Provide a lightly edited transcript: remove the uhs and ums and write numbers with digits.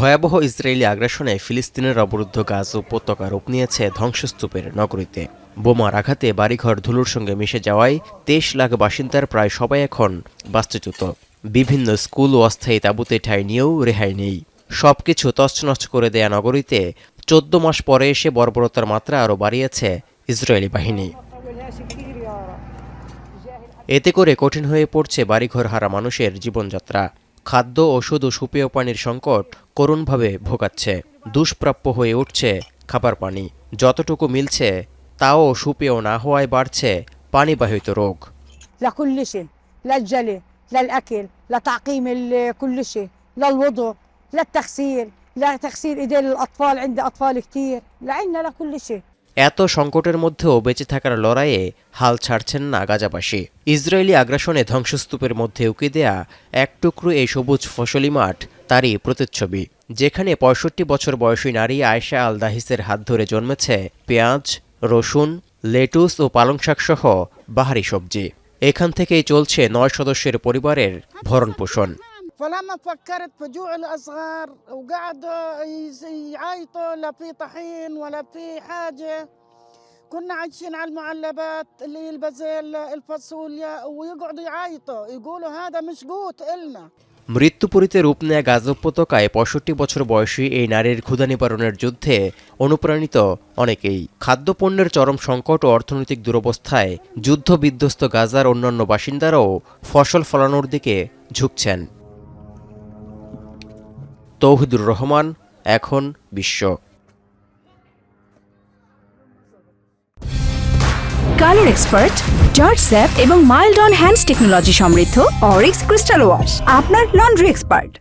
ভয়াবহ ইসরায়েলি আগ্রাসনে ফিলিস্তিনের অবরুদ্ধ গাজা উপত্যকা রূপ নিয়েছে ধ্বংসস্তূপের নগরীতে। বোমার আঘাতে বাড়িঘর ধুলোর সঙ্গে মিশে যাওয়ায় 23 লাখ বাসিন্দার প্রায় সবাই এখন বাস্তুচ্যুত। বিভিন্ন স্কুল ও অস্থায়ী তাঁবুতে ঠাঁই নিয়েও রেহাই নেই। সবকিছু তছনছ করে দেয়া নগরীতে 14 মাস পরে এসে বর্বরতার মাত্রা আরও বাড়িয়েছে ইসরায়েলি বাহিনী। এতে করে কঠিন হয়ে পড়ছে বাড়িঘর হারা মানুষের জীবনযাত্রা। খাদ্য, ওষুধ ও সুপেয় পানির সংকট করুণভাবে ভোগাচ্ছে। দুষ্প্রাপ্য হয়ে উঠছে খাবার পানি। যতটুকু মিলছে তাও সুপেয় না হওয়ায় বাড়ছে পানিবাহিত রোগ। لكل شيء، للجلي، للأكل، لتعقيم كل شيء، للوضوء، للتغسيل، لتغسيل إيدين الأطفال، عندي أطفال كتير، لعنا لكل شيء। এত সংকটের মধ্যেও বেঁচে থাকার লড়াইয়ে হাল ছাড়ছেন না গাজাবাসী। ইসরায়েলি আগ্রাসনে ধ্বংসস্তূপের মধ্যে উকি দেয়া এক টুকরো এই সবুজ ফসলি মাঠ তারই প্রতিচ্ছবি, যেখানে 65 বছর বয়সী নারী আয়েশা আল দাহিসের হাত ধরে জন্মেছে পেঁয়াজ, রসুন, লেটুস ও পালং শাক সহ বাহারি সবজি। এখান থেকেই চলছে 9 সদস্যের পরিবারের ভরণ পোষণ। فلما فكرت في جوع الأصغر وقعدوا يعيطوا لا في طحين ولا في حاجة، كنا عايشين على المعلبات اللي هي البازل الفاصوليا ويقعدوا يعيطوا يقولوا هذا مش قوت إلنا। মৃত্যুপুরীতে রূপ নেয়া গাজা উপত্যকায় 65 বছর বয়সী এই নারীর ক্ষুধা নিবারণের যুদ্ধে অনুপ্রাণিত অনেকেই। খাদ্যপণ্যের চরম সংকট ও অর্থনৈতিক দুরবস্থায় যুদ্ধ বিধ্বস্ত গাজার অন্যান্য বাসিন্দারাও ফসল ফলানোর দিকে ঝুঁকছেন। তৌহিদুর রহমান, এখন বিশ্ব। কালার এক্সপার্ট, জর্জ স্যাপ এবং মাইল্ড অন হ্যান্ডস টেকনোলজি সমৃদ্ধ অরিক্স ক্রিস্টাল ওয়াশ আপনার লন্ড্রি এক্সপার্ট।